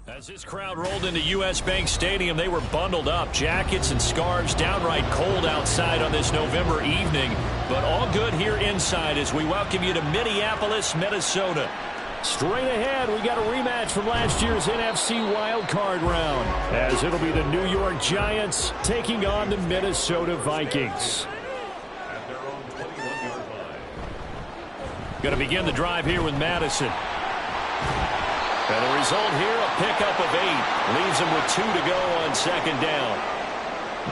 As this crowd rolled into U.S. Bank Stadium, they were bundled up, jackets and scarves, downright cold outside on this November evening. But all good here inside as we welcome you to Minneapolis, Minnesota. Straight ahead, we got a rematch from last year's NFC wildcard round, as it'll be the New York Giants taking on the Minnesota Vikings. Going to begin the drive here with Madison. And the result here, a pickup of 8. Leaves them with 2 to go on second down.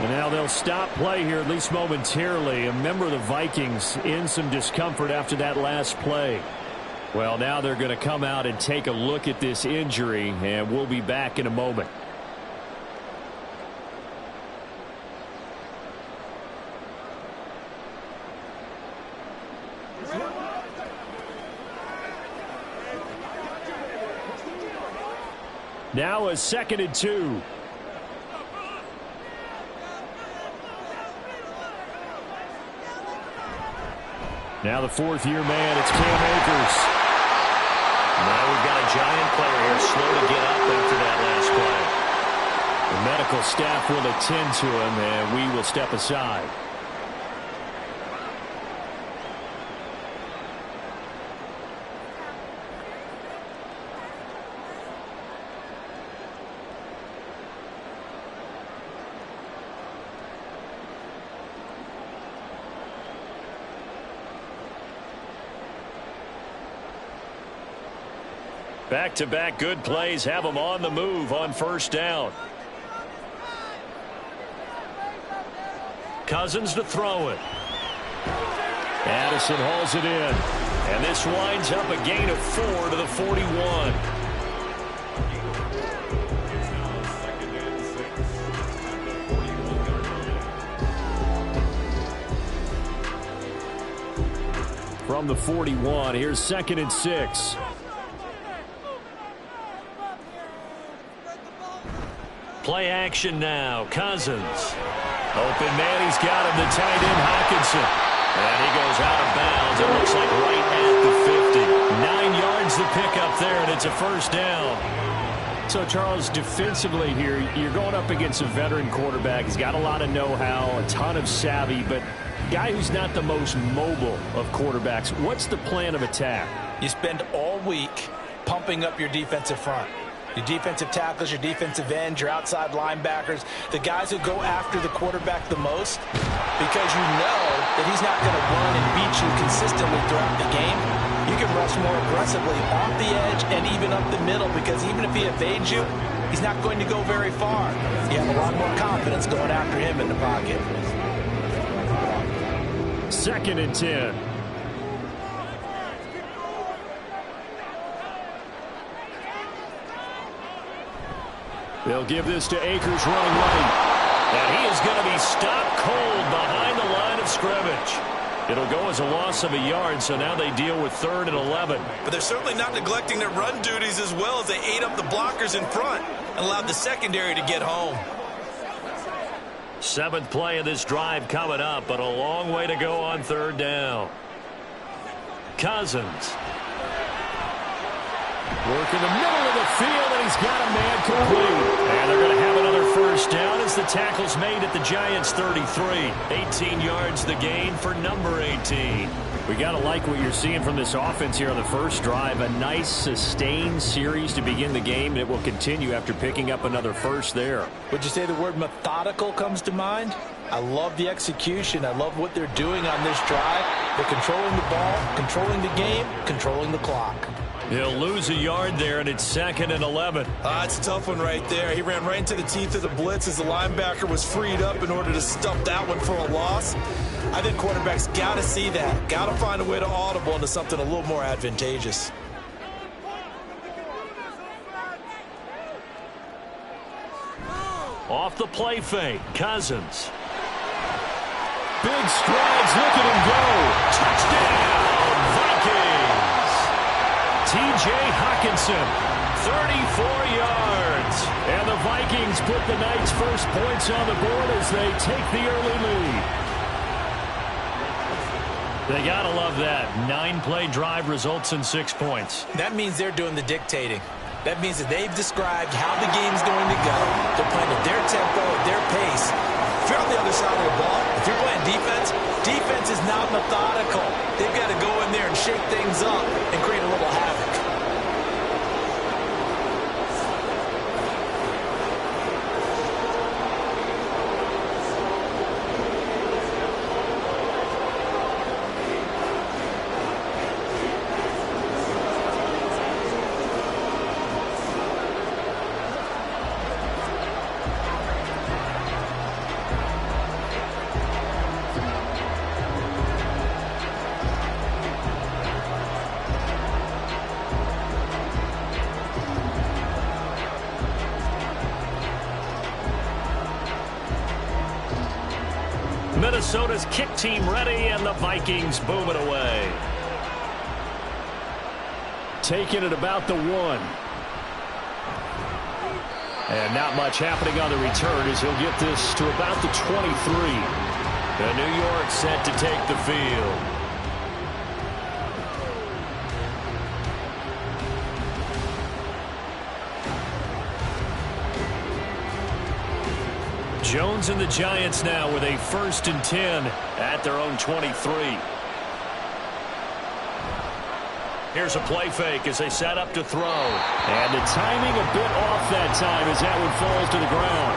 And now they'll stop play here, at least momentarily. A member of the Vikings in some discomfort after that last play. Well, now they're going to come out and take a look at this injury, and we'll be back in a moment. Now a 2nd and 2. Now the 4th-year man, it's Cam Akers. Now we've got a Giant player here slow to get up after that last play. The medical staff will attend to him, and we will step aside. Back-to-back good plays have them on the move on first down. Cousins to throw it. Addison hauls it in. And this winds up a gain of 4 to the 41. From the 41, here's 2nd and 6. Play action now. Cousins. Open man. He's got him. The tight end, Hawkinson. And he goes out of bounds. It looks like right at the 50. 9 yards to pick up there, and it's a first down. So, Charles, defensively here, you're going up against a veteran quarterback. He's got a lot of know-how, a ton of savvy, but guy who's not the most mobile of quarterbacks. What's the plan of attack? You spend all week pumping up your defensive front. Your defensive tackles, your defensive ends, your outside linebackers, the guys who go after the quarterback the most, because you know that he's not going to run and beat you consistently throughout the game. You can rush more aggressively off the edge and even up the middle, because even if he evades you, he's not going to go very far. You have a lot more confidence going after him in the pocket. 2nd and 10. They'll give this to Akers running right. And he is going to be stopped cold behind the line of scrimmage. It'll go as a loss of a yard, so now they deal with 3rd and 11. But they're certainly not neglecting their run duties as well, as they ate up the blockers in front and allowed the secondary to get home. 7th play of this drive coming up, but a long way to go on 3rd down. Cousins. Work in the middle of the field, and he's got a man complete. And they're going to have another first down as the tackle's made at the Giants' 33. 18 yards the gain for number 18. We got to like what you're seeing from this offense here on the first drive. A nice, sustained series to begin the game, and it will continue after picking up another first there. Would you say the word methodical comes to mind? I love the execution. I love what they're doing on this drive. They're controlling the ball, controlling the game, controlling the clock. He'll lose a yard there, and it's 2nd and 11. It's a tough one right there. He ran right into the teeth of the blitz as the linebacker was freed up in order to stuff that one for a loss. I think quarterbacks got to see that. Got to find a way to audible into something a little more advantageous. Off the play fake, Cousins. Big strides, look at him go. Touchdown, Vikings. T.J. Hawkinson, 34 yards. And the Vikings put the Knights' first points on the board as they take the early lead. They gotta love that. 9-play drive results in 6 points. That means they're doing the dictating. That means that they've described how the game's going to go. They're playing at their tempo, at their pace. If you're on the other side of the ball, if you're playing defense, defense is not methodical. They've got to go in there and shake things up and create a little havoc. Minnesota's kick team ready, and the Vikings boom it away. Taking it about the 1. And not much happening on the return as he'll get this to about the 23. And New York set to take the field. Jones and the Giants now with a 1st and 10 at their own 23. Here's a play fake as they set up to throw. And the timing a bit off that time as that one falls to the ground.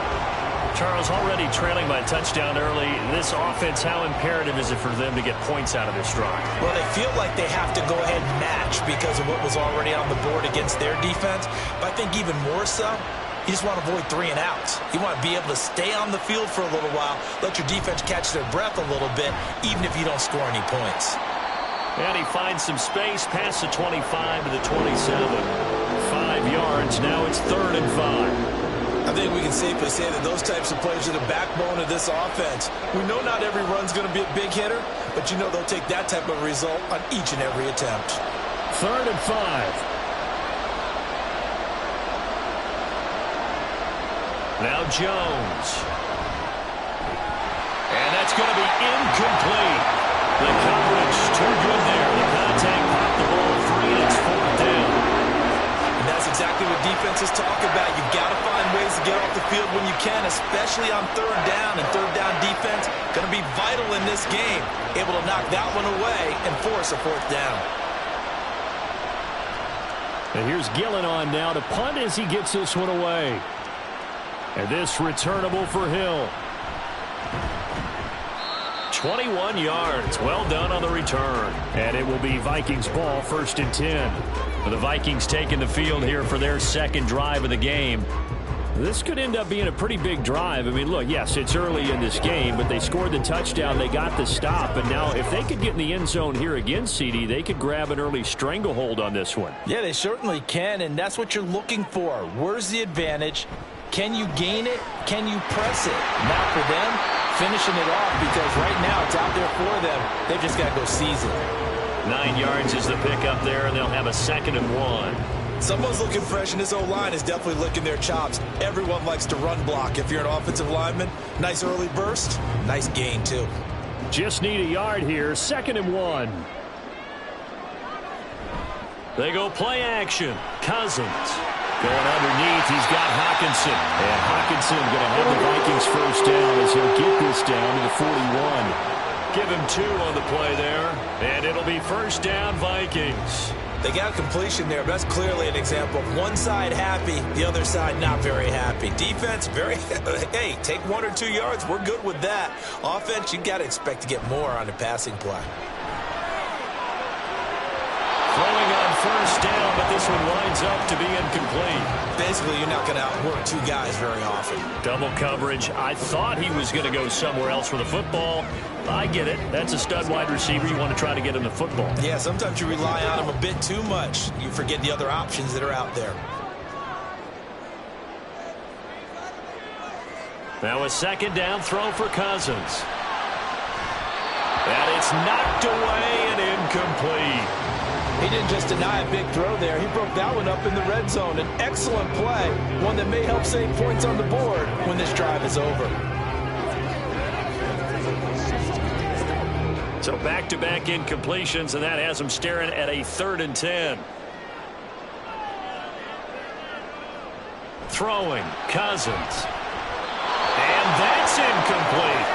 Charles, already trailing by a touchdown early. This offense, how imperative is it for them to get points out of this drive? Well, they feel like they have to go ahead and match because of what was already on the board against their defense. But I think even more so, you just want to avoid 3 and outs. You want to be able to stay on the field for a little while, let your defense catch their breath a little bit, even if you don't score any points. And he finds some space past the 25 to the 27. 5 yards. Now it's 3rd and 5. I think we can safely say that those types of plays are the backbone of this offense. We know not every run's going to be a big hitter, but you know they'll take that type of result on each and every attempt. 3rd and 5. Now Jones. And that's going to be incomplete. The coverage too good there. The contact popped the ball free, and it's 4th down. And that's exactly what defenses talk about. You've got to find ways to get off the field when you can, especially on 3rd down. And 3rd down defense going to be vital in this game. Able to knock that one away and force a 4th down. And here's Gillen on now to punt as he gets this one away. And this returnable for Hill. 21 yards. Well done on the return. And it will be Vikings ball, 1st and 10. The Vikings taking the field here for their 2nd drive of the game. This could end up being a pretty big drive. I mean, look, yes, it's early in this game, but they scored the touchdown. They got the stop. And now if they could get in the end zone here again, CD, they could grab an early stranglehold on this one. Yeah, they certainly can, and that's what you're looking for. Where's the advantage? Can you gain it? Can you press it? Now for them, finishing it off, because right now it's out there for them. They've just got to go seize it. 9 yards is the pickup there, and they'll have a 2nd and 1. Someone's looking fresh, and this O-line is definitely licking their chops. Everyone likes to run block. If you're an offensive lineman, nice early burst, nice gain too. Just need a yard here, 2nd and 1. They go play action. Cousins. Going underneath, he's got Hawkinson. And Hawkinson going to have the Vikings 1st down as he'll get this down to the 41. Give him 2 on the play there. And it'll be 1st down Vikings. They got completion there, but that's clearly an example of one side happy, the other side not very happy. Defense, hey, take 1 or 2 yards, we're good with that. Offense, you got to expect to get more on the passing play. Throwing on 1st down, but this one winds up to be incomplete. Basically, you're not going to outwork 2 guys very often. Double coverage. I thought he was going to go somewhere else for the football. I get it. That's a stud wide receiver. You want to try to get him the football. Yeah, sometimes you rely on him a bit too much. You forget the other options that are out there. Now a 2nd down throw for Cousins. And it's knocked away and incomplete. He didn't just deny a big throw there. He broke that one up in the red zone. An excellent play, one that may help save points on the board when this drive is over. So back-to-back incompletions, and that has him staring at a 3rd and 10. Throwing, Cousins. And that's incomplete.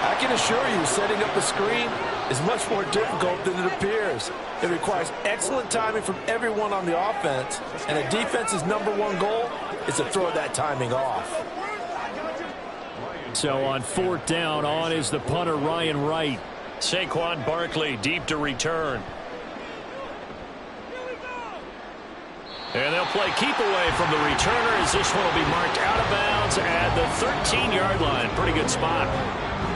I can assure you, setting up a screen is much more difficult than it appears. It requires excellent timing from everyone on the offense, and a defense's #1 goal is to throw that timing off. So on 4th down, on is the punter, Ryan Wright. Saquon Barkley deep to return. And they'll play keep away from the returner as this one will be marked out of bounds at the 13-yard line. Pretty good spot.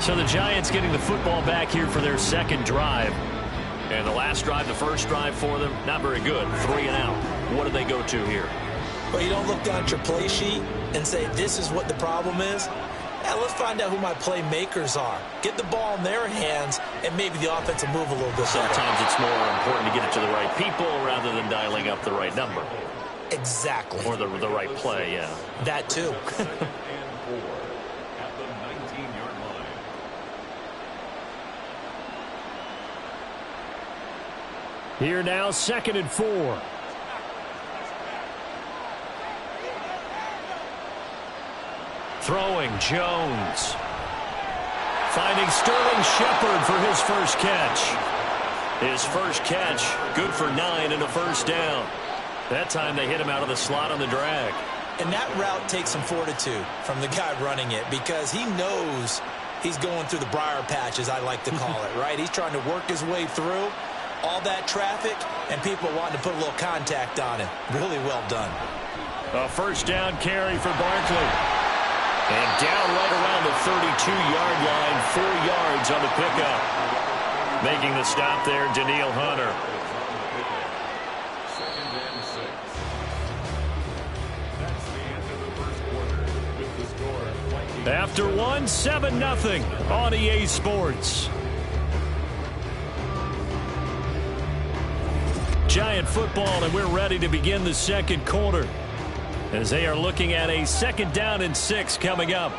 So the Giants getting the football back here for their second drive. And the last drive, the first drive for them, not very good. 3 and out. What do they go to here? Well, you don't look down at your play sheet and say, this is what the problem is. Yeah, let's find out who my playmakers are. Get the ball in their hands, and maybe the offense will move a little bit better. Sometimes it's more important to get it to the right people rather than dialing up the right number. Exactly. Or the right play, yeah. That too. Here now, 2nd and 4. Throwing, Jones. Finding Sterling Shepard for his first catch. His first catch, good for 9 and a first down. That time they hit him out of the slot on the drag. And that route takes some fortitude from the guy running it because he knows he's going through the briar patch, as I like to call it, right? He's trying to work his way through all that traffic, and people wanting to put a little contact on him. Really well done. A first down carry for Barkley. And down right around the 32-yard line, 4 yards on the pickup. Making the stop there, Daniil Hunter. After 1, 7-0 on EA Sports. Giant football, and we're ready to begin the second quarter as they are looking at a 2nd down and 6 coming up.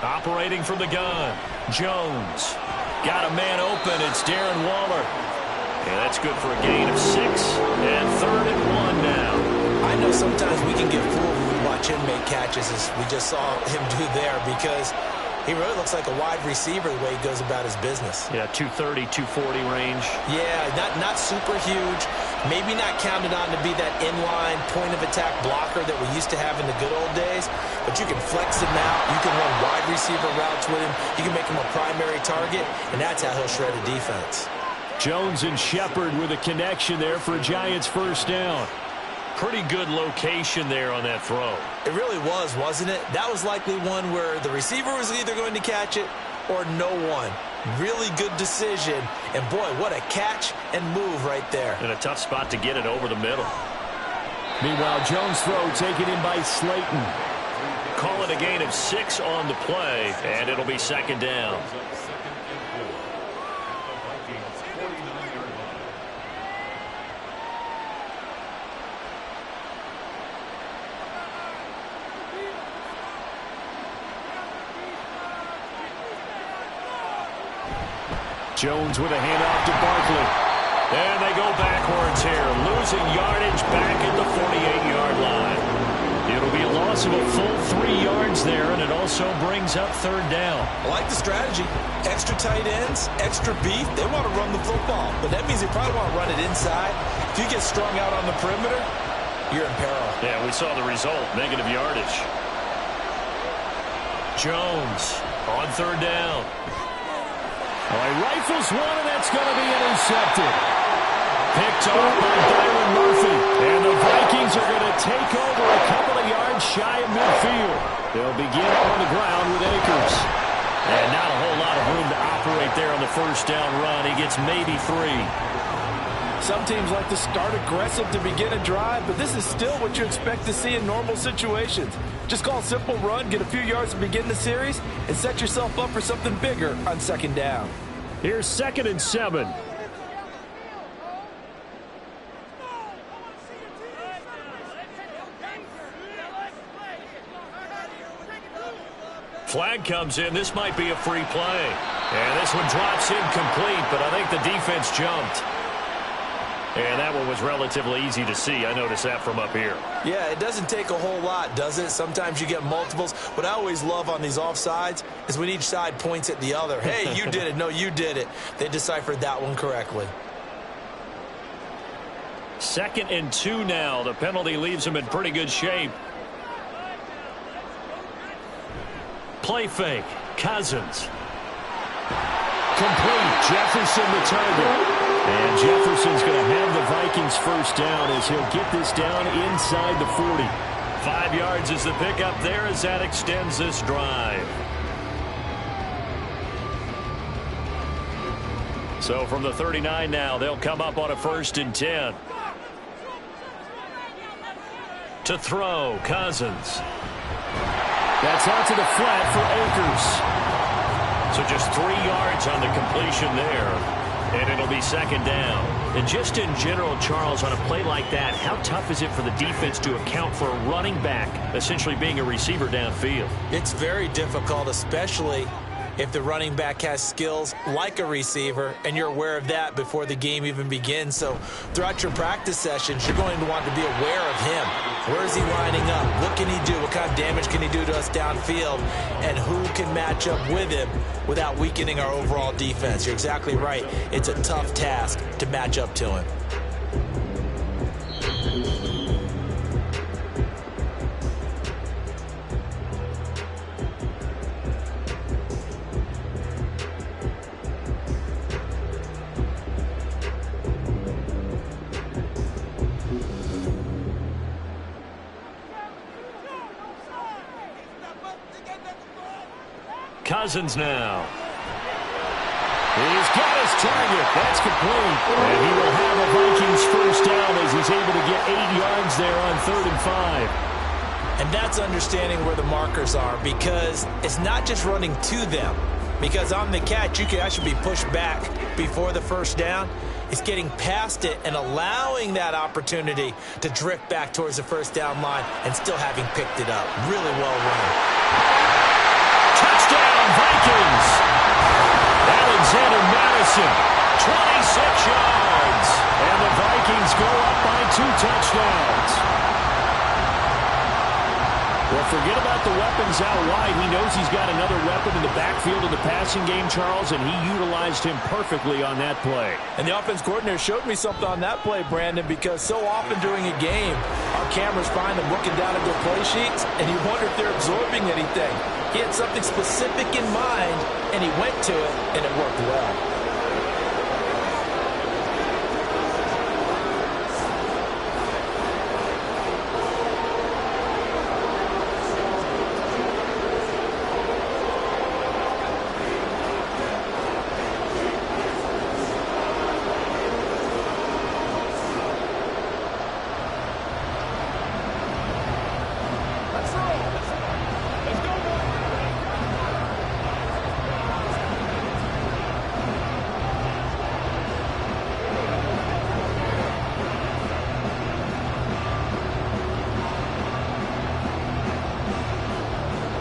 Operating from the gun, Jones. Got a man open, it's Darren Waller. And that's good for a gain of 6, and 3rd and 1 now. I know sometimes we can get fooled when we watch him make catches, as we just saw him do there, because he really looks like a wide receiver the way he goes about his business. Yeah, 230, 240 range. Yeah, not super huge. Maybe not counted on to be that inline point-of-attack blocker that we used to have in the good old days, but you can flex him out. You can run wide receiver routes with him. You can make him a primary target, and that's how he'll shred a defense. Jones and Shepard with a connection there for Giants first down. Pretty good location there on that throw. It really was, wasn't it? That was likely one where the receiver was either going to catch it or no one. Really good decision. And, boy, what a catch and move right there. And a tough spot to get it over the middle. Meanwhile, Jones' throw taken in by Slayton. Call it a gain of 6 on the play, and it'll be 2nd down. Jones with a handoff to Barkley. And they go backwards here, losing yardage back at the 48-yard line. It'll be a loss of a full 3 yards there, and it also brings up 3rd down. I like the strategy. Extra tight ends, extra beef. They want to run the football, but that means they probably want to run it inside. If you get strung out on the perimeter, you're in peril. Yeah, we saw the result, negative yardage. Jones on 3rd down. Well, he rifles one, and that's going to be intercepted. Picked off by Byron Murphy. And the Vikings are going to take over a couple of yards shy of midfield. They'll begin on the ground with Akers. And not a whole lot of room to operate there on the first down run. He gets maybe 3. Some teams like to start aggressive to begin a drive, but this is still what you expect to see in normal situations. Just call a simple run, get a few yards to begin the series, and set yourself up for something bigger on 2nd down. Here's 2nd and 7. Flag comes in. This might be a free play. And this one drops incomplete, but I think the defense jumped. And that one was relatively easy to see. I noticed that from up here. Yeah, it doesn't take a whole lot, does it? Sometimes you get multiples. What I always love on these offsides is when each side points at the other. Hey, you did it. No, you did it. They deciphered that one correctly. 2nd and 2 now. The penalty leaves them in pretty good shape. Play fake. Cousins. Complete. Jefferson the target. And Jefferson's going to have the Vikings first down as he'll get this down inside the 40. 5 yards is the pickup there as that extends this drive. So from the 39 now, they'll come up on a 1st and 10. To throw, Cousins. That's out to the flat for Akers. So just 3 yards on the completion there. And it'll be 2nd down. And just in general, Charles, on a play like that, how tough is it for the defense to account for a running back essentially being a receiver downfield? It's very difficult, especially if the running back has skills like a receiver, and you're aware of that before the game even begins. So throughout your practice sessions, you're going to want to be aware of him. Where is he lining up? What can he do? What kind of damage can he do to us downfield? And who can match up with him without weakening our overall defense? You're exactly right. It's a tough task to match up to him. Cousins now. He's got his target. That's complete. And he will have a Vikings first down as he's able to get 8 yards there on 3rd and 5. And that's understanding where the markers are, because it's not just running to them. Because on the catch, you can actually be pushed back before the first down. It's getting past it and allowing that opportunity to drift back towards the first down line and still having picked it up. Really well run. Touchdown, Vikings! Alexander Madison, 26 yards. And the Vikings go up by 2 touchdowns. Well, forget about the weapons out wide. He knows he's got another weapon in the backfield of the passing game, Charles, and he utilized him perfectly on that play. And the offense coordinator showed me something on that play, Brandon, because so often during a game, our cameras find them looking down at their play sheets, and you wonder if they're absorbing anything. He had something specific in mind, and he went to it, and it worked well.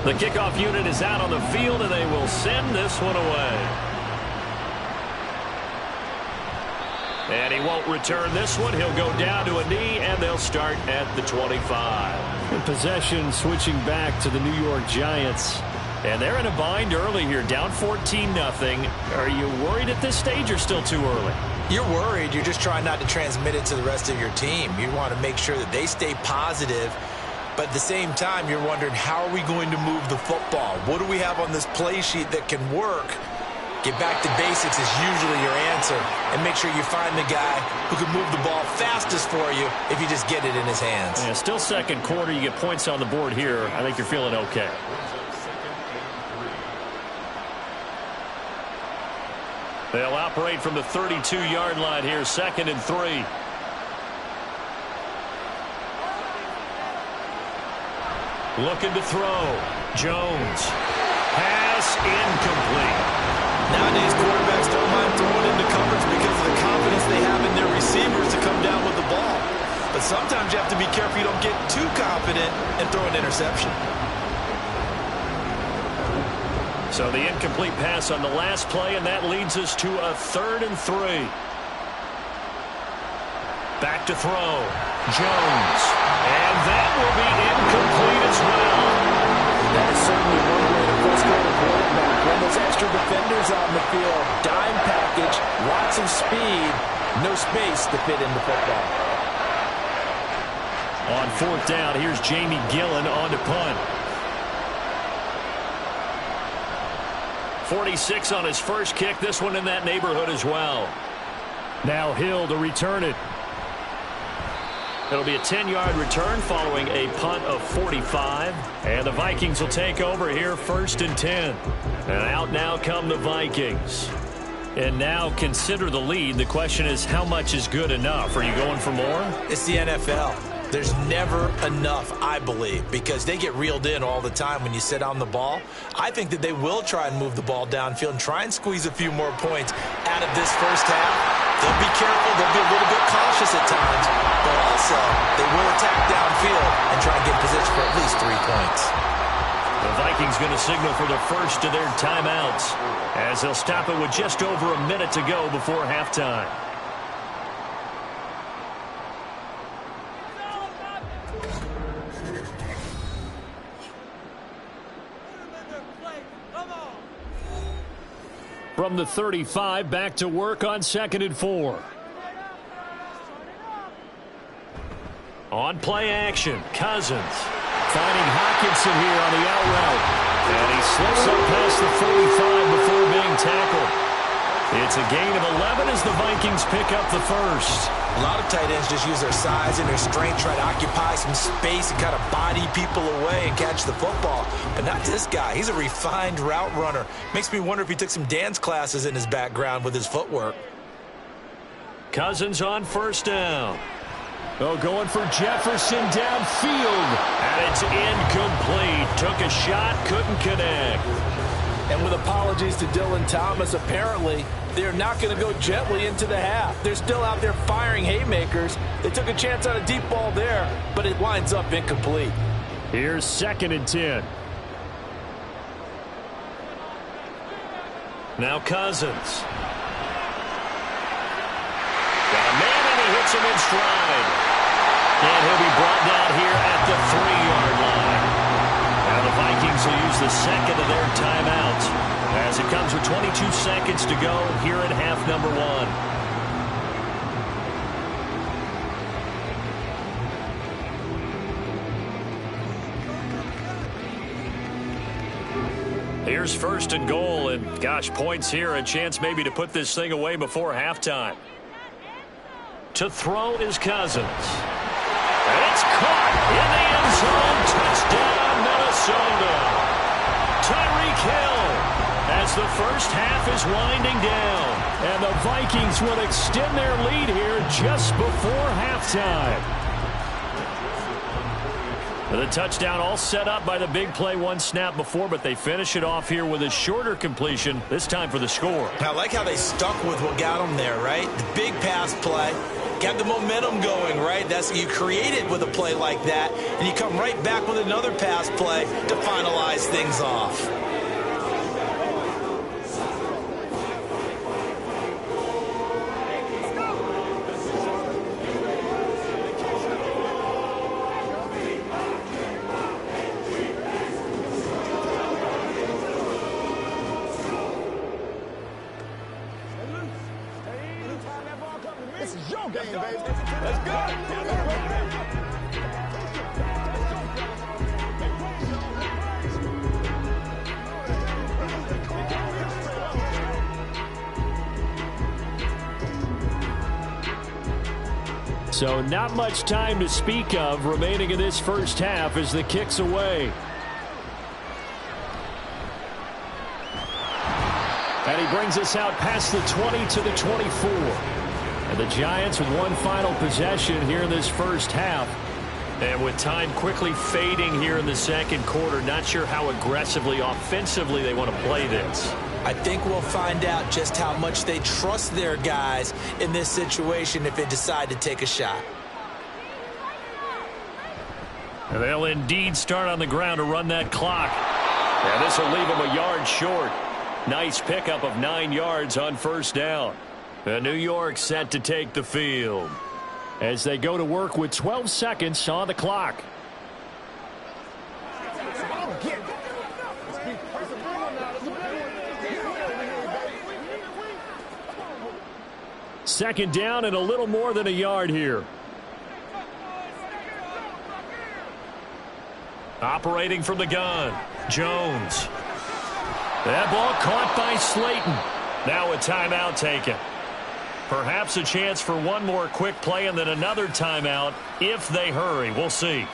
The kickoff unit is out on the field, and they will send this one away. And he won't return this one. He'll go down to a knee, and they'll start at the 25. In possession switching back to the New York Giants. And they're in a bind early here, down 14-0. Are you worried at this stage or still too early? You're worried. You're just trying not to transmit it to the rest of your team. You want to make sure that they stay positive. But at the same time, you're wondering, how are we going to move the football? What do we have on this play sheet that can work? Get back to basics is usually your answer. And make sure you find the guy who can move the ball fastest for you if you just get it in his hands. Yeah, still second quarter. You get points on the board here. I think you're feeling okay. They'll operate from the 32-yard line here, 2nd and 3. Looking to throw. Jones. Pass incomplete. Nowadays, quarterbacks don't mind throwing into coverage because of the confidence they have in their receivers to come down with the ball. But sometimes you have to be careful you don't get too confident and throw an interception. So the incomplete pass on the last play, and that leads us to a 3rd and 3. Back to throw. Jones. And that will be incomplete as well. That is certainly one way to frustrate a quarterback. When there's extra defenders on the field, dime package, lots of speed, no space to fit into football. On fourth down, here's Jamie Gillen on to punt. 46 on his first kick. This one in that neighborhood as well. Now Hill to return it. It'll be a 10-yard return following a punt of 45. And the Vikings will take over here, 1st and 10. And out now come the Vikings. And now consider the lead. The question is, how much is good enough? Are you going for more? It's the NFL. There's never enough, I believe, because they get reeled in all the time when you sit on the ball. I think that they will try and move the ball downfield and try and squeeze a few more points out of this first half. They'll be careful. They'll be a little bit cautious at times, but also they will attack downfield and try and get position for at least 3 points. The Vikings going to signal for the first of their timeouts as they'll stop it with just over a minute to go before halftime. From the 35, back to work on 2nd and 4. On play action, Cousins. Finding Hockenson here on the out route. And he slips up past the 45 before being tackled. It's a gain of 11 as the Vikings pick up the first. A lot of tight ends just use their size and their strength, try to occupy some space and kind of body people away and catch the football. But not this guy. He's a refined route runner. Makes me wonder if he took some dance classes in his background with his footwork. Cousins on 1st down. Oh, going for Jefferson downfield. And it's incomplete. Took a shot, couldn't connect. And with apologies to Dylan Thomas, apparently they're not going to go gently into the half. They're still out there firing haymakers. They took a chance on a deep ball there, but it winds up incomplete. Here's 2nd and 10. Now Cousins. Got a man and he hits him in stride. And he'll be brought down here at the 3-yard line. Now the Vikings will use the second of their timeouts as it comes with 22 seconds to go here in half number 1. Here's 1st and goal, and gosh, points here, a chance maybe to put this thing away before halftime. To throw is Cousins. And it's caught in the end zone. Touchdown, Minnesota. Tyreek Hill as the first half is winding down. And the Vikings will extend their lead here just before halftime. The touchdown all set up by the big play one snap before, but they finish it off here with a shorter completion, this time for the score. I like how they stuck with what got them there, right? The big pass play, got the momentum going, right? That's you create it with a play like that, and you come right back with another pass play to finalize things off. This is your game, baby. Let's go. So not much time to speak of remaining in this first half as the kick's away. And he brings us out past the 20 to the 24. And the Giants with one final possession here in this first half. And with time quickly fading here in the second quarter, not sure how aggressively, offensively they want to play this. I think we'll find out just how much they trust their guys in this situation if they decide to take a shot. And they'll indeed start on the ground to run that clock. And this will leave them a yard short. Nice pickup of 9 yards on first down. And New York set to take the field. as they go to work with 12 seconds on the clock. Second down and a little more than a yard here. Operating from the gun, Jones. That ball caught by Slayton. Now a timeout taken. Perhaps a chance for one more quick play and then another timeout if they hurry. We'll see.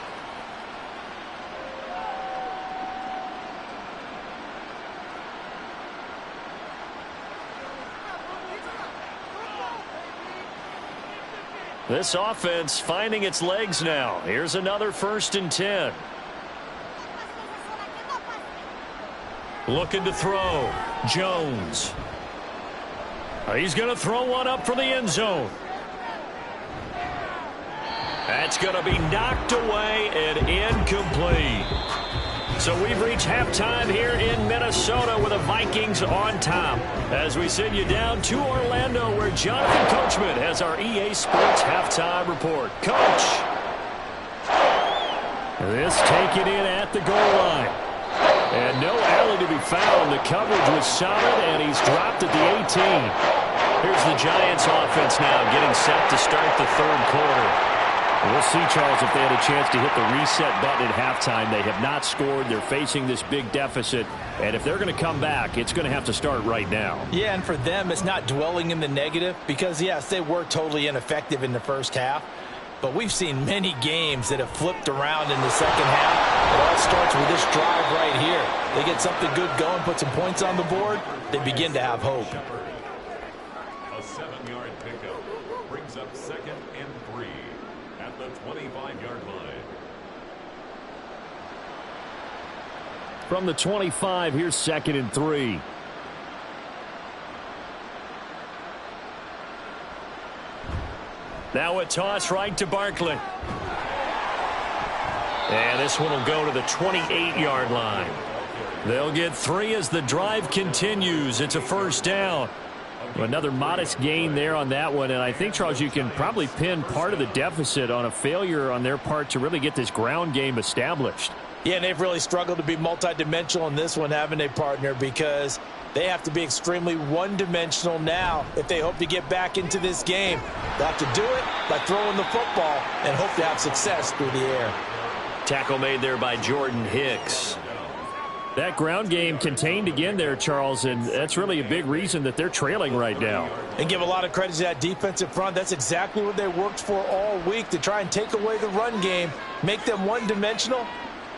This offense finding its legs now. Here's another 1st and 10. Looking to throw. Jones. He's going to throw one up for the end zone. That's going to be knocked away and incomplete. So we've reached halftime here in Minnesota with the Vikings on top. As we send you down to Orlando where Jonathan Coachman has our EA Sports halftime report. Coach. This taken in at the goal line. And no alley to be found. The coverage was solid, and he's dropped at the 18. Here's the Giants offense now getting set to start the 3rd quarter. We'll see, Charles, if they had a chance to hit the reset button at halftime. They have not scored. They're facing this big deficit. And if they're going to come back, it's going to have to start right now. Yeah, and for them, it's not dwelling in the negative because, yes, they were totally ineffective in the first half. But we've seen many games that have flipped around in the second half. It all starts with this drive right here. They get something good going, put some points on the board, they begin to have hope. A 7-yard pickup brings up 2nd and 3 at the 25-yard line. From the 25, here's 2nd and 3. Now a toss right to Barkley. And this one will go to the 28-yard line. They'll get 3 as the drive continues. It's a 1st down. Another modest gain there on that one. And I think, Charles, you can probably pin part of the deficit on a failure on their part to really get this ground game established. Yeah, and they've really struggled to be multidimensional in this one, haven't they, partner? Because they have to be extremely one-dimensional now if they hope to get back into this game. They'll have to do it by throwing the football and hope to have success through the air. Tackle made there by Jordan Hicks. That ground game contained again there, Charles, and that's really a big reason that they're trailing right now. And give a lot of credit to that defensive front. That's exactly what they worked for all week, to try and take away the run game, make them one-dimensional.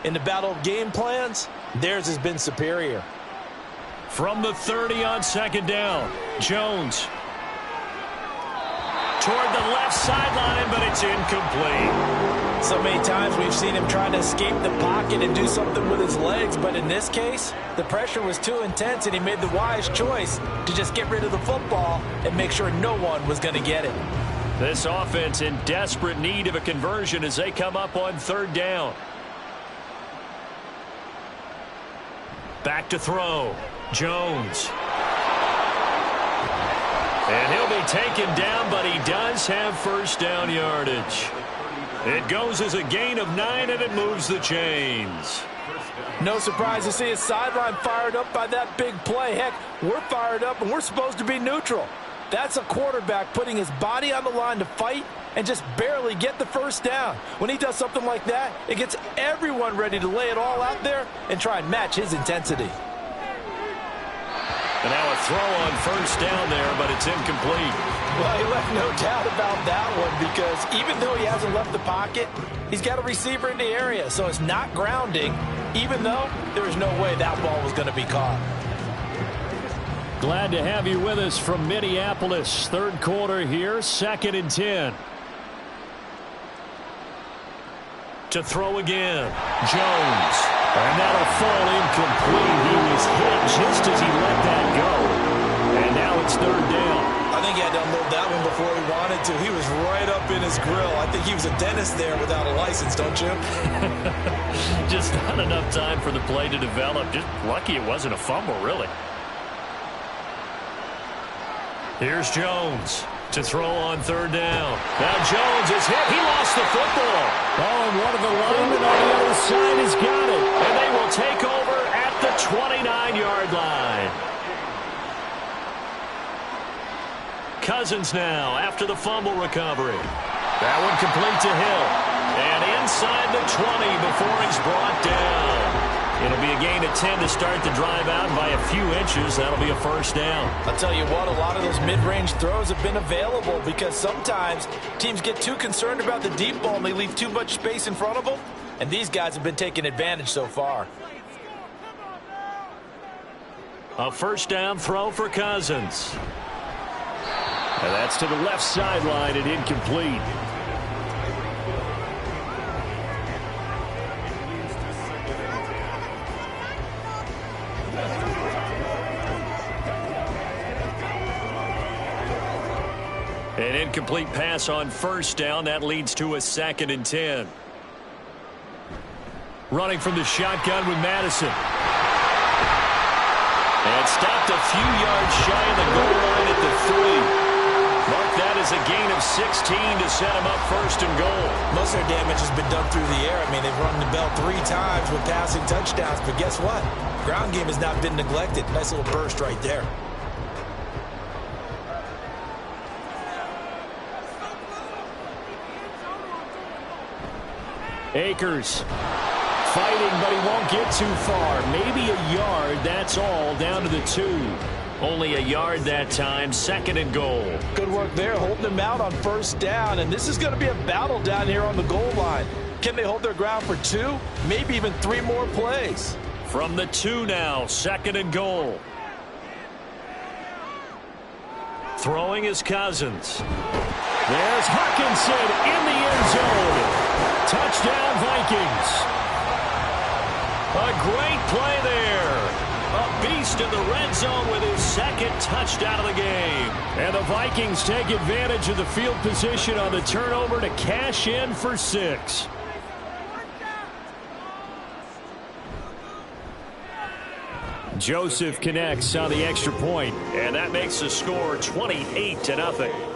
In the battle of game plans, theirs has been superior. From the 30 on 2nd down, Jones. Toward the left sideline, but it's incomplete. So many times we've seen him trying to escape the pocket and do something with his legs, but in this case, the pressure was too intense and he made the wise choice to just get rid of the football and make sure no one was going to get it. This offense in desperate need of a conversion as they come up on 3rd down. Back to throw. Jones. And he'll be taken down, but he does have 1st down yardage. It goes as a gain of 9, and it moves the chains. No surprise to see his sideline fired up by that big play. Heck, we're fired up, and we're supposed to be neutral. That's a quarterback putting his body on the line to fight and just barely get the 1st down. When he does something like that, it gets everyone ready to lay it all out there and try and match his intensity. And now a throw on 1st down there, but it's incomplete. Well, he left no doubt about that one, because even though he hasn't left the pocket, he's got a receiver in the area, so it's not grounding, even though there was no way that ball was going to be caught. Glad to have you with us from Minneapolis. 3rd quarter here, 2nd and 10. To throw again, Jones. And that'll fall incomplete. He was hit just as he let that go. And now it's 3rd down. I think he had to unload that one before he wanted to. He was right up in his grill. I think he was a dentist there without a license, don't you? Just not enough time for the play to develop. Just lucky it wasn't a fumble, really. Here's Jones. to throw on third down. Now Jones is hit. He lost the football. Oh, and one of the linemen on the other side has got it. And they will take over at the 29-yard line. Cousins now after the fumble recovery. That one complete to Hill. And inside the 20 before he's brought down. It'll be a gain of 10 to start the drive out. By a few inches, that'll be a first down. I'll tell you what, a lot of those mid-range throws have been available because sometimes teams get too concerned about the deep ball and they leave too much space in front of them. And these guys have been taking advantage so far. A first down throw for Cousins. And that's to the left sideline and incomplete. An incomplete pass on first down. That leads to a 2nd and 10. Running from the shotgun with Madison. And stopped a few yards shy of the goal line at the 3. Mark that as a gain of 16 to set him up first and goal. Most of their damage has been done through the air. I mean, they've rung the bell 3 times with passing touchdowns. But guess what? Ground game has not been neglected. Nice little burst right there. Akers fighting, but he won't get too far. Maybe a yard, that's all, down to the 2. Only a yard that time, 2nd and goal. Good work there, holding them out on first down. And this is going to be a battle down here on the goal line. Can they hold their ground for 2? Maybe even 3 more plays. From the 2 now, 2nd and goal. Throwing is Cousins. There's Hawkinson in the end zone. Touchdown, Vikings. A great play there. A beast in the red zone with his 2nd touchdown of the game. And the Vikings take advantage of the field position on the turnover to cash in for 6. Joseph connects on the extra point, and that makes the score 28-0.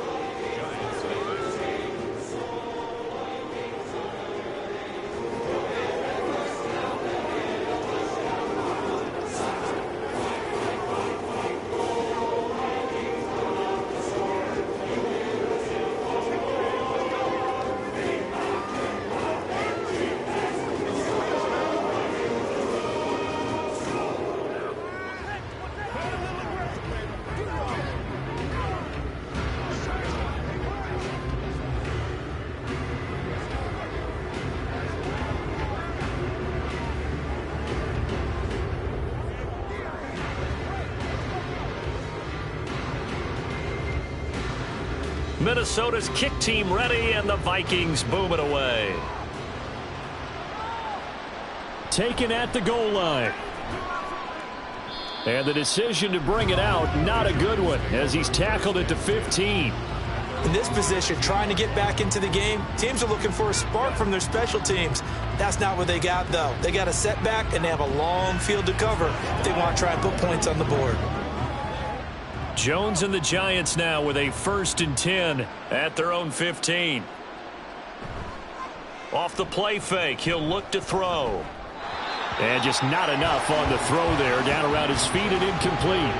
Minnesota's kick team ready, and the Vikings boom it away. Taken at the goal line. And the decision to bring it out, not a good one, as he's tackled it to 15. In this position, trying to get back into the game, teams are looking for a spark from their special teams. That's not what they got, though. They got a setback, and they have a long field to cover if they want to try and put points on the board. Jones and the Giants now with a 1st and 10 at their own 15. Off the play fake, he'll look to throw. And just not enough on the throw there, down around his feet and incomplete.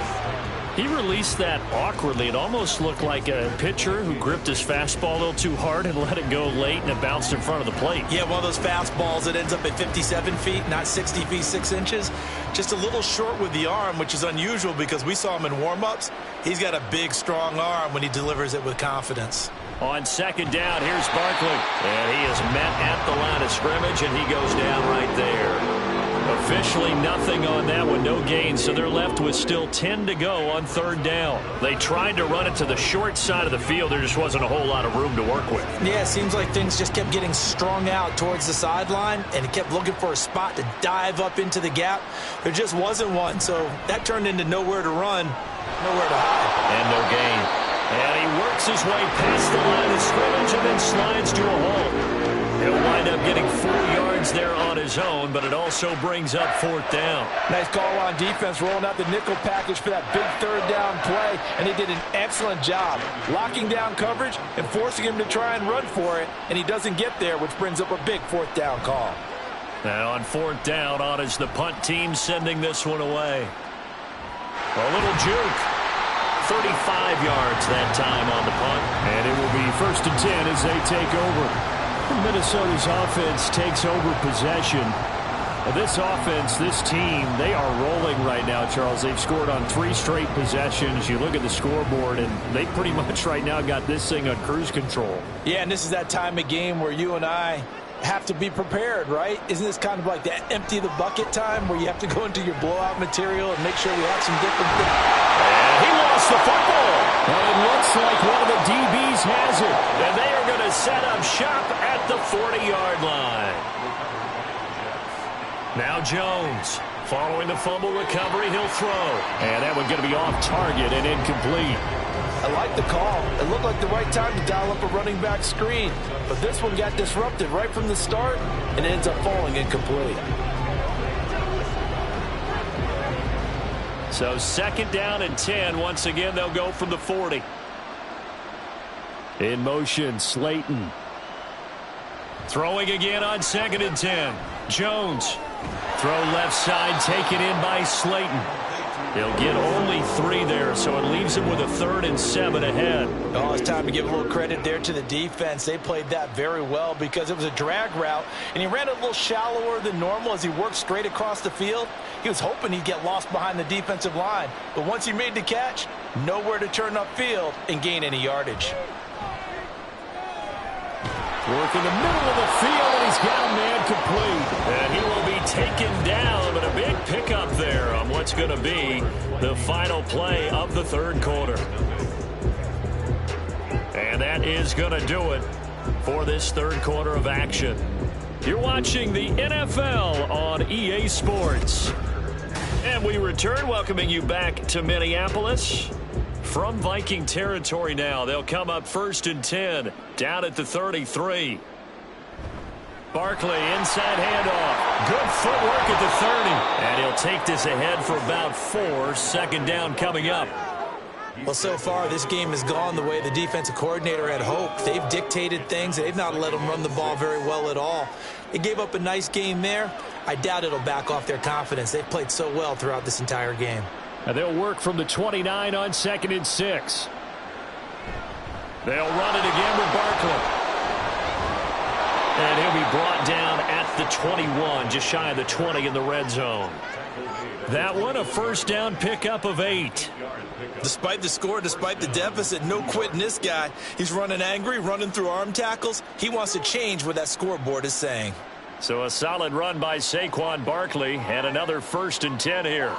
He released that awkwardly. It almost looked like a pitcher who gripped his fastball a little too hard and let it go late, and it bounced in front of the plate. Yeah, one of those fastballs that ends up at 57 feet, not 60 feet, 6 inches. Just a little short with the arm, which is unusual because we saw him in warm-ups. He's got a big, strong arm when he delivers it with confidence. On 2nd down, here's Barkley. And he is met at the line of scrimmage, and he goes down right there. Officially nothing on that one, no gain, so they're left with still 10 to go on 3rd down. They tried to run it to the short side of the field. There just wasn't a whole lot of room to work with. Yeah, it seems like things just kept getting strung out towards the sideline, and it kept looking for a spot to dive up into the gap. There just wasn't one, so that turned into nowhere to run, nowhere to hide. And no gain. And he works his way past the line of scrimmage and then slides to a hole. He'll wind up getting 4 yards there on his zone, but it also brings up 4th down. Nice call on defense, rolling out the nickel package for that big 3rd down play, and they did an excellent job locking down coverage and forcing him to try and run for it, and he doesn't get there, which brings up a big 4th down call. Now on 4th down, on is the punt team sending this one away. A little juke. 35 yards that time on the punt. And it will be 1st and 10 as they take over. Minnesota's offense takes over possession. This offense, this team, they are rolling right now, Charles. They've scored on 3 straight possessions. You look at the scoreboard, and they pretty much right now got this thing on cruise control. Yeah, and this is that time of game where you and I have to be prepared, right? Isn't this kind of like that empty the bucket time where you have to go into your blowout material and make sure we have some different things? And he lost the football. And it looks like one of the DBs has it. And they are going to set up shop at the 40-yard line. Now Jones, following the fumble recovery, he'll throw. And that one's going to be off target and incomplete. I like the call. It looked like the right time to dial up a running back screen. But this one got disrupted right from the start, and it ends up falling incomplete. So 2nd down and 10. Once again, they'll go from the 40. In motion, Slayton. Throwing again on 2nd and 10. Jones. Throw left side, taken in by Slayton. They'll get only 3 there, so it leaves them with a 3rd and 7 ahead. Oh, it's time to give a little credit there to the defense. They played that very well because it was a drag route, and he ran a little shallower than normal as he worked straight across the field. He was hoping he'd get lost behind the defensive line, but once he made the catch, nowhere to turn upfield and gain any yardage. Work in the middle of the field, and he's got a man complete. And he will be taken down, but a big pickup there on what's going to be the final play of the 3rd quarter. And that is going to do it for this 3rd quarter of action. You're watching the NFL on EA Sports. And we return, welcoming you back to Minneapolis. From Viking territory now, they'll come up 1st and 10, down at the 33. Barkley, inside handoff. Good footwork at the 30. And he'll take this ahead for about 4. 2nd down coming up. Well, so far, this game has gone the way the defensive coordinator had hoped. They've dictated things. They've not let them run the ball very well at all. They gave up a nice game there. I doubt it'll back off their confidence. They've played so well throughout this entire game. And they'll work from the 29 on 2nd and 6. They'll run it again with Barkley. And he'll be brought down at the 21, just shy of the 20 in the red zone. That one, a 1st down pickup of 8. Despite the score, despite the deficit, no quitting this guy. He's running angry, running through arm tackles. He wants to change what that scoreboard is saying. So a solid run by Saquon Barkley, and another 1st and 10 here.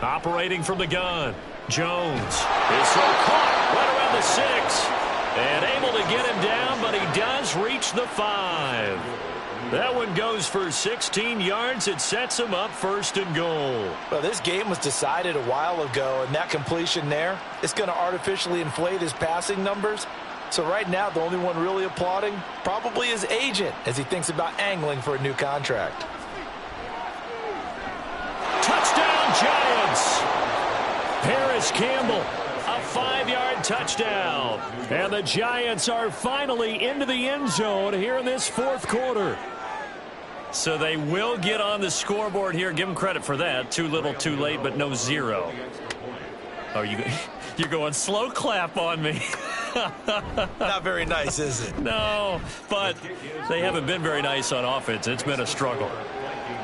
Operating from the gun, Jones is so caught right around the 6. And able to get him down, but he does reach the 5. That one goes for 16 yards. It sets him up 1st and goal. Well, this game was decided a while ago, and that completion there, it's going to artificially inflate his passing numbers. So right now, the only one really applauding probably his agent as he thinks about angling for a new contract. Touchdown, Giants! Paris Campbell, a 5-yard touchdown. And the Giants are finally into the end zone here in this 4th quarter. So they will get on the scoreboard here. Give them credit for that. Too little, too late, but no 0. Oh, you're going slow clap on me. Not very nice, is it? No, but they haven't been very nice on offense. It's been a struggle.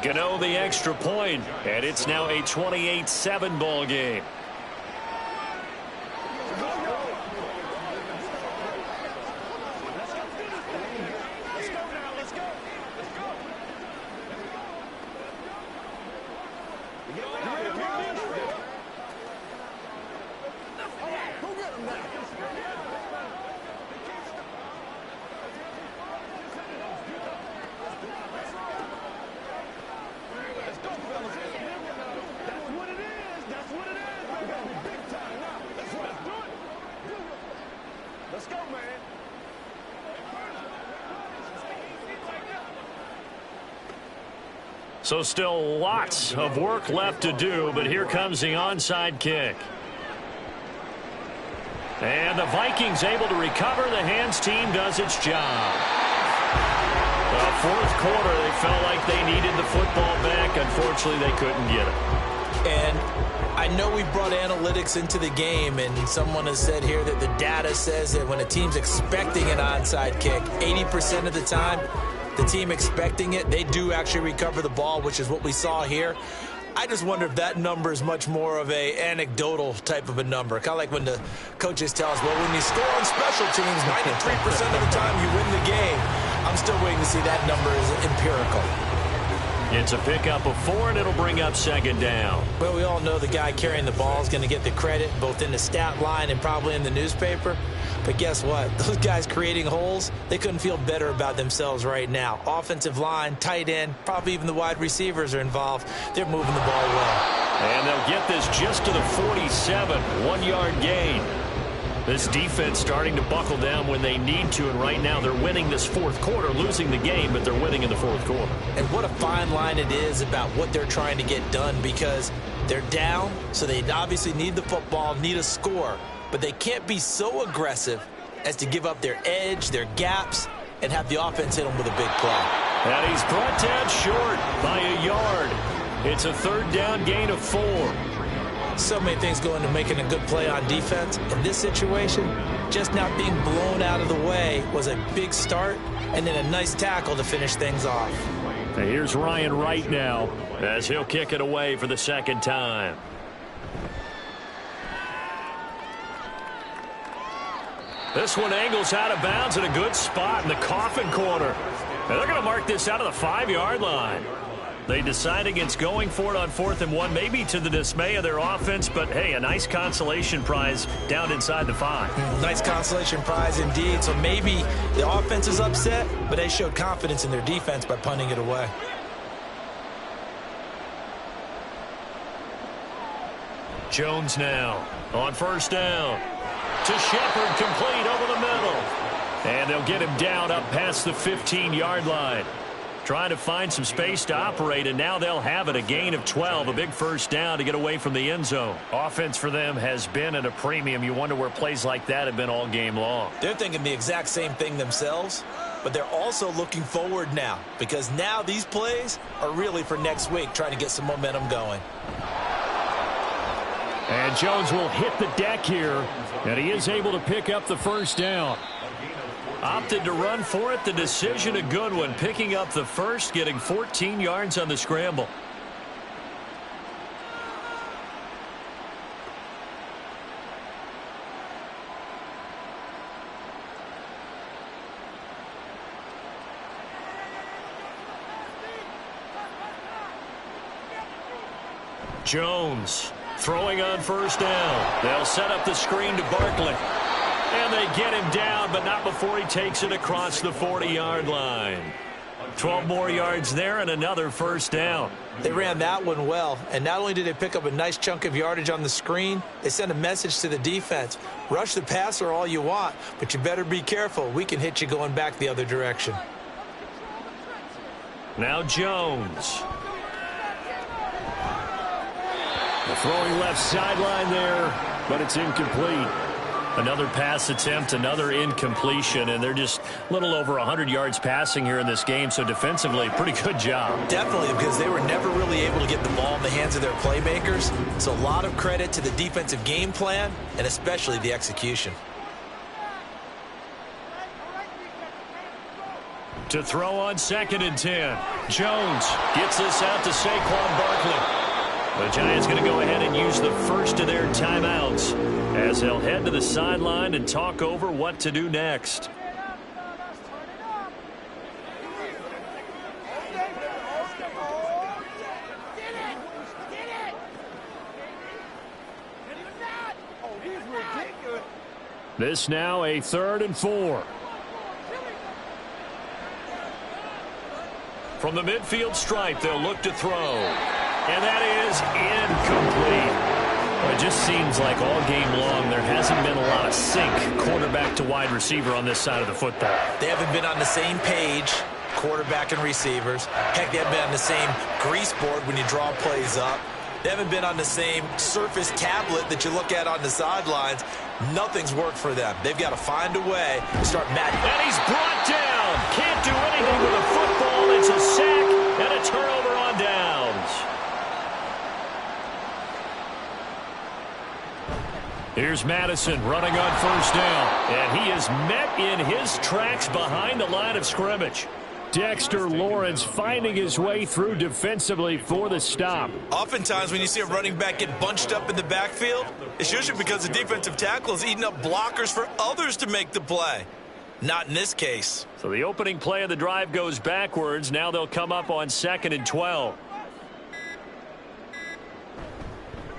Gano the extra point, and it's now a 28-7 ball game. Let's go, man. So still lots of work left to do, but here comes the onside kick. And the Vikings able to recover. The hands team does its job. The fourth quarter, they felt like they needed the football back. Unfortunately, they couldn't get it. And I know we brought analytics into the game, and someone has said here that the data says that when a team's expecting an onside kick, 80% of the time, the team expecting it, they do actually recover the ball, which is what we saw here. I just wonder if that number is much more of a anecdotal type of a number. Kind of like when the coaches tell us, well, when you score on special teams, 93% of the time you win the game. I'm still waiting to see that number is empirical. It's a pickup of 4, and it'll bring up second down. Well, we all know the guy carrying the ball is going to get the credit both in the stat line and probably in the newspaper. But guess what? Those guys creating holes, they couldn't feel better about themselves right now. Offensive line, tight end, probably even the wide receivers are involved. They're moving the ball well. And they'll get this just to the 47, 1-yard gain. This defense starting to buckle down when they need to, and right now they're winning this fourth quarter, losing the game, but they're winning in the fourth quarter. And what a fine line it is about what they're trying to get done, because they're down, so they obviously need the football, need a score, but they can't be so aggressive as to give up their edge, their gaps, and have the offense hit them with a big play. And he's brought down short by a yard. It's a third down gain of 4. So many things go into making a good play on defense. In this situation, just not being blown out of the way was a big start, and then a nice tackle to finish things off. And here's Ryan Wright now as he'll kick it away for the second time. This one angles out of bounds in a good spot in the coffin corner. And they're going to mark this out of the 5-yard line. They decide against going for it on 4th and 1, maybe to the dismay of their offense, but hey, a nice consolation prize down inside the 5. Nice consolation prize indeed. So maybe the offense is upset, but they showed confidence in their defense by punting it away. Jones now on first down. To Shepard, complete over the middle. And they'll get him down up past the 15-yard line. Trying to find some space to operate, and now they'll have it. A gain of 12, a big first down to get away from the end zone. Offense for them has been at a premium. You wonder where plays like that have been all game long. They're thinking the exact same thing themselves, but they're also looking forward now, because now these plays are really for next week, trying to get some momentum going. And Jones will hit the deck here, and he is able to pick up the first down. Opted to run for it. The decision a good one. Picking up the first, getting 14 yards on the scramble. Jones throwing on first down. They'll set up the screen to Barkley. And they get him down, but not before he takes it across the 40-yard line. 12 more yards there and another first down. They ran that one well, and not only did they pick up a nice chunk of yardage on the screen, they sent a message to the defense. Rush the passer all you want, but you better be careful. We can hit you going back the other direction. Now Jones. The throwing left sideline there, but it's incomplete. Another pass attempt, another incompletion, and they're just a little over 100 yards passing here in this game, so defensively, pretty good job. Definitely, because they were never really able to get the ball in the hands of their playmakers, so a lot of credit to the defensive game plan, and especially the execution. To throw on 2nd and 10. Jones gets this out to Saquon Barkley. The Giants going to go ahead and use the first of their timeouts as they'll head to the sideline and talk over what to do next. This now a 3rd and 4. From the midfield stripe, they'll look to throw. And that is incomplete. It just seems like all game long there hasn't been a lot of sync quarterback to wide receiver on this side of the football. They haven't been on the same page, quarterback and receivers. Heck, they haven't been on the same grease board when you draw plays up. They haven't been on the same Surface tablet that you look at on the sidelines. Nothing's worked for them. They've got to find a way to start matching. And he's brought down. Can't do anything with a football. It's a sack and a turnover on downs. Here's Madison running on first down. And he is met in his tracks behind the line of scrimmage. Dexter Lawrence finding his way through defensively for the stop. Oftentimes when you see a running back get bunched up in the backfield, it's usually because the defensive tackle is eating up blockers for others to make the play. Not in this case. So the opening play of the drive goes backwards. Now they'll come up on 2nd and 12.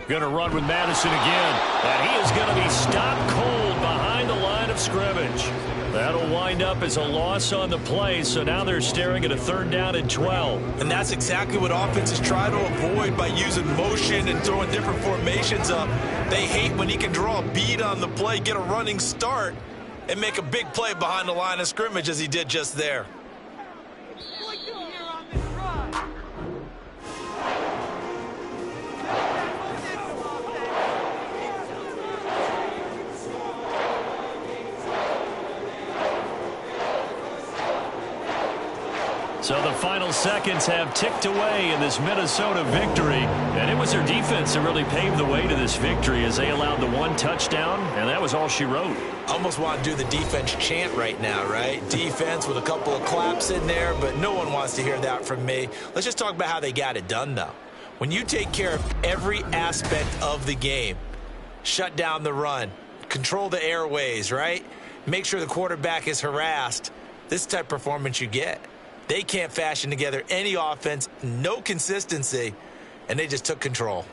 Going to run with Madison again. And he is going to be stopped cold behind the line of scrimmage. That'll wind up as a loss on the play, so now they're staring at a 3rd down and 12. And that's exactly what offenses try to avoid by using motion and throwing different formations up. They hate when he can draw a bead on the play, get a running start, and make a big play behind the line of scrimmage as he did just there. So the final seconds have ticked away in this Minnesota victory. And it was their defense that really paved the way to this victory as they allowed the 1 touchdown, and that was all she wrote. Almost want to do the defense chant right now, right? Defense with a couple of claps in there, but no one wants to hear that from me. Let's just talk about how they got it done, though. When you take care of every aspect of the game, shut down the run, control the airways, right? Make sure the quarterback is harassed. This is the type of performance you get. They can't fashion together any offense, no consistency, and they just took control.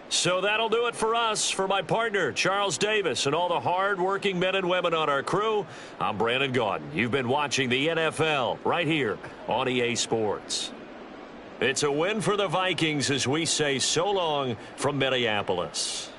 So that'll do it for us. For my partner, Charles Davis, and all the hard-working men and women on our crew, I'm Brandon Gaudin. You've been watching the NFL right here on EA Sports. It's a win for the Vikings as we say so long from Minneapolis.